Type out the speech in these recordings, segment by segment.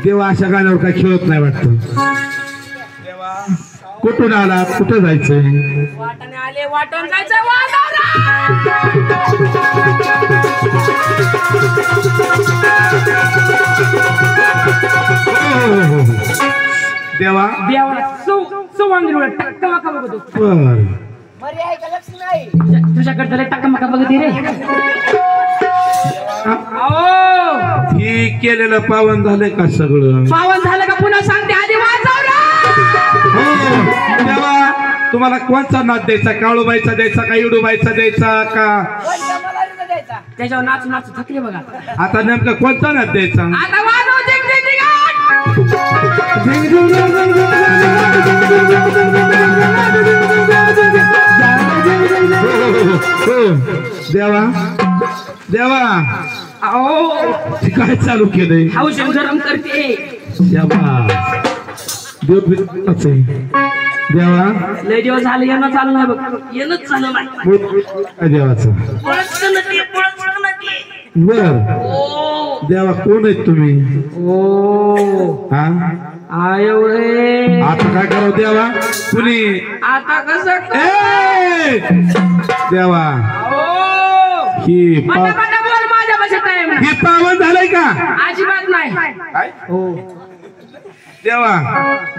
देवा अशा गाण्यावर काय खेळत नाही वाटतं. कुठून आला कुठं जायचंय? वाटाने आले वाटण जायचंय देवा देवा सुवांगी टक्का मका बघतो. बर मरी आहे का लक्ष नाही तुझ्याकडे त्याला टक्का मका बघते रे. ही केलेलं पावन झालंय का सगळं? पावन झालं का पुन्हा सांगते आधी वाजव रे. हो देवा तुम्हाला कोणचा नाच द्यायचा? काळूबाईचा द्यायचा का इडूबाईचा द्यायचा का? त्याच्यावर नाचू नाचू थकले बघा. आता नेमका कोणता नाच द्यायचा? आता वाजव जिंग जिंग देवा देवा काय चालू केलंय? हौश गरम करते देवा देवा लय दिवस झाले येणं चालू नाही बघ. येणंच चालू नाही देवाचं. बर देवा कोण आहेत तुम्ही? हा आयो रे. आता काय करावं देवा? कुणी आता कसं देवा ही बोल माझ्या भाषेत आहे. हे पावन झालंय का? अजिबात नाही. हो देवा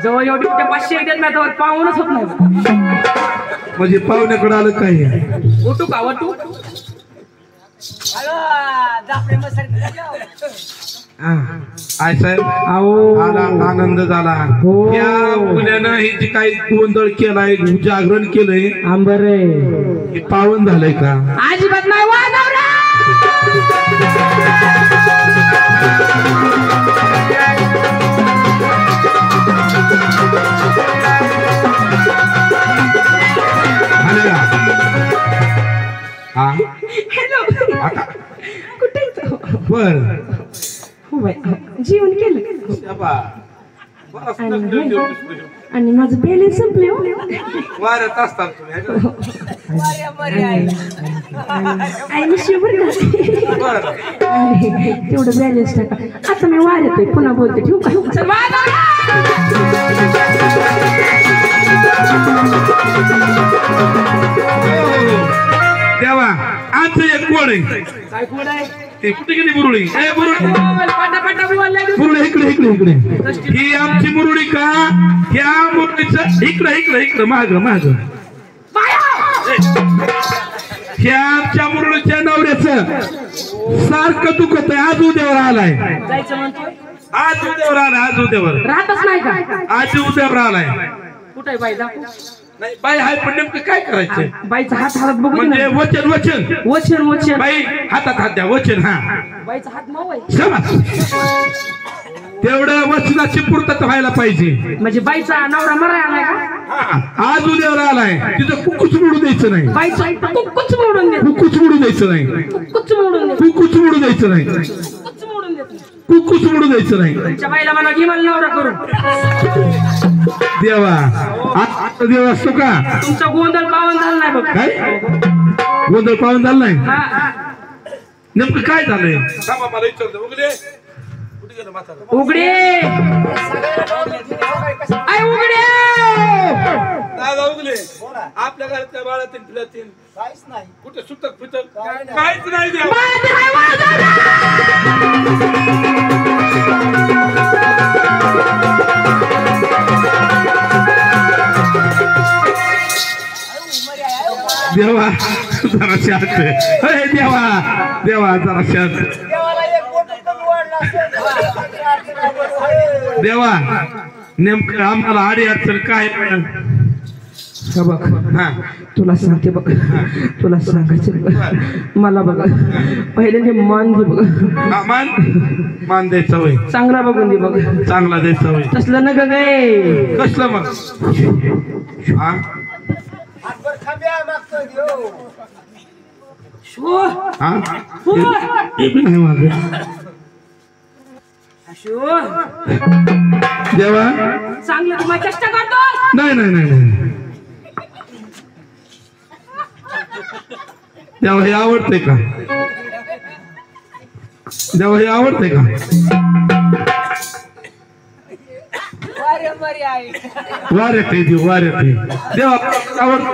जवळ एवढी 500 देत नाही तर पाहूनच होत नाही. म्हणजे पाहुण्याकडे आलं काय? उठू का वटू? आय साहेब आला आनंद झाला. या मुलानं ही जी काही गोंधळ केलाय जागरण केलंय आंबरे हे पावन झालंय का? अजिबात नाही. वाजव रे. हॅलो कुठे बर हो बाय जेवण केलं आणि माझं बॅलन्स संपले. वाऱ्यात असतात तेवढं बॅलन्स टाका. आता मी वाऱ्यात आहे पुन्हा बोलते. ठेवू का? देवा आमचं एक कोड आहे. काय कोण आहे ते कुठे गेली बुरुळी? बुरुळी इकडे इकडे इकडे. ही आमची मुरुडी का? ह्या मुरुडीचं इकडे इकडे इकडे माग माग. ह्या आमच्या मुरुडीच्या नवऱ्याचं सारखं दुखत आहे. आज उद्यावर आलाय. जायचं म्हणतो. आज उद्यावर आलाय. आज उद्यावर राहतच नाही का? आज उद्यावर आलाय. कुठे बाई दाखव. नाही बाई हाय पण नेमकं काय करायचं? बाईचा हात हात बघू. म्हणजे वचन वचन वचन वचन. बाई हातात हात द्या. वचन. हा बाईचा हात मऊ आहे. तेवढं वचनाची पूर्तता व्हायला पाहिजे. म्हणजे बाईचा नवरा मराय आलाय का? आज उद्यावर आलाय. तिथं कुकूच मोडू द्यायचं नाही. बाईचा कुक्कुच मोडून देत. कुकूच मोडू द्यायचं नाही. कुक्कुच मोडून देत. कुकूच मोडू द्यायचं नाही. कुक्कुच मोडून देत. कुकूच मोडू द्यायचं नाही. तुमच्या बाईला म्हणा की मला नवरा करून. देवा आता देव असतो का? तुमचा गोंधळ पावन झाला नाही बघ. काय गोंधळ पावन झाला नाही? नेमकं काय झालंय? उघडे आय उघडे दादा उगले आपल्या घरातल्या बाळातील फिरतील काहीच नाही. कुठे सुतक फितक काहीच नाही. देवा जरा शांत. अरे देवा देवा जरा शांत. देवा नेमकं आम्हाला आडी अडचण काय? बघ तुला सांगते बघ. तुला सांगायचं बघ. मला बघ पहिले मान दे बघ. मान मान द्यायचा वय चांगला बघून दे बघ. चांगला द्यायचा वय. तसलं न गे. कसलं मग? हा नाही माझ देवा चांगलं तुम्हाला चेष्टा करतो. नाही नाही नाही नाही देवा हे आवडतंय का देवा हे आवडतंय का मरी आहे वाऱ्यात आहे देव वाऱ्यात आहे देवा आवडत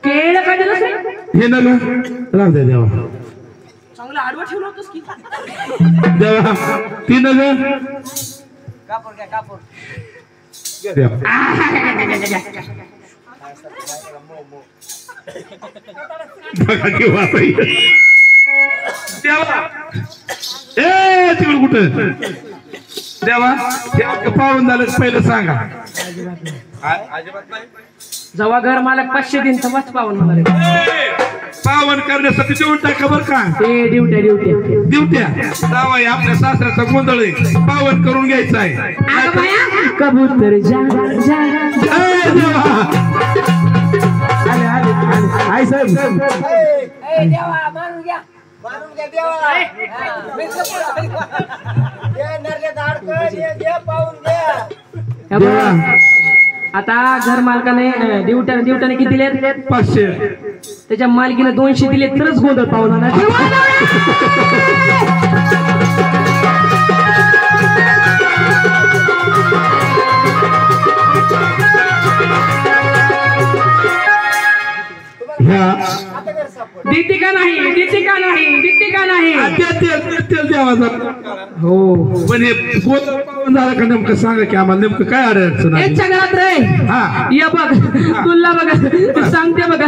केळ काय दिलं रे? हे ना ग राहू दे देवा चांगलं आडवं ठेवलं होतंस की देवा ती न ग कापूर घ्या कापूर देवा बघा केव्हा ताई. देवा ए तिकडे कुठं देवा ते पाहून झालं पहिलं सांगा अजिबात नाही जेव्हा घर मालक 500 दिन तेव्हाच पावन होणार आहे. पावन करण्यासाठी देऊन टाका बर का ते ड्युट्या दिवट्या जावाई आपल्या सासऱ्याचा गोंधळ आहे पावन करून घ्यायचा आहे कबूतर जा जा ए देवा आई साहेब ए देवा मारून घ्या देवा नरले धाडकं दे पाहून घ्या हे बघ, आता घर मालकाने ड्युट्याने किती दिलेत 500 त्याच्या मालकीने 200 दिले तरच गोंधळ पावला ना ह्या देते का नाही तेल देवाचा हो पण हे गोंधळ पावन झाला का नेमकं सांगा की आम्हाला नेमकं काय अडचण आहे याच्या घरात रे हा या बघ तुला बघ सांगते बघ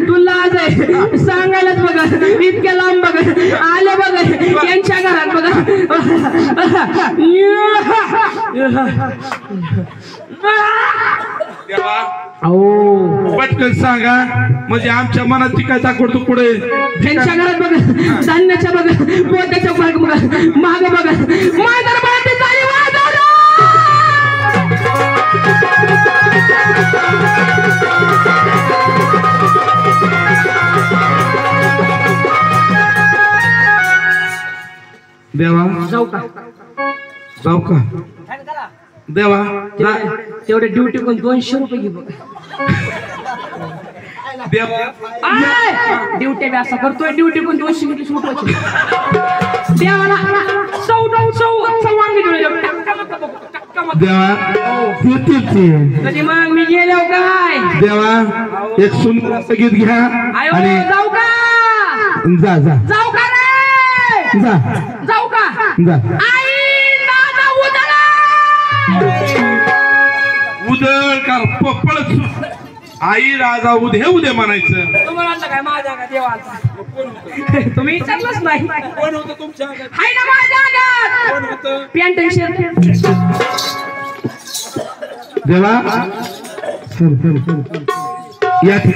तुला आज आहे सांगायलाच बघ इतक्या लांब बघ आले बघ यांच्या घरात बघ देवा हो पटकन सांगा म्हणजे आमच्या मनात ती काय दाखवतो पुढे त्यांच्या घरात बघ धान्याच्या बघ पोत्याच्या बघ माग बघ माझ्या देवा जाऊ का जाऊ का फॅन करा देवा तेवढे ड्युटी कोण 200 रुपये घे बघ देवा ड्युटी असा करतोय ड्युटी कोण 200 घेतली सुटवायची देवाला देवा कधी मग मी गेलो काय देवा एक सुंदर असं गीत घ्या आयो आणि जाऊ का जा जा जाऊ का रे जा जाऊ का जा आई दादा उदळा उदळ का पळत आई राजा उदे म्हणायचं तुम्हाला वाटलं काय माझ्या का देवाचा तुम्ही विचारलंच नाही कोण होतं तुमच्या अंगात? हाय ना माझ्या अंगात कोण होतं पॅन्ट आणि शर्ट देवा या ठिकाणी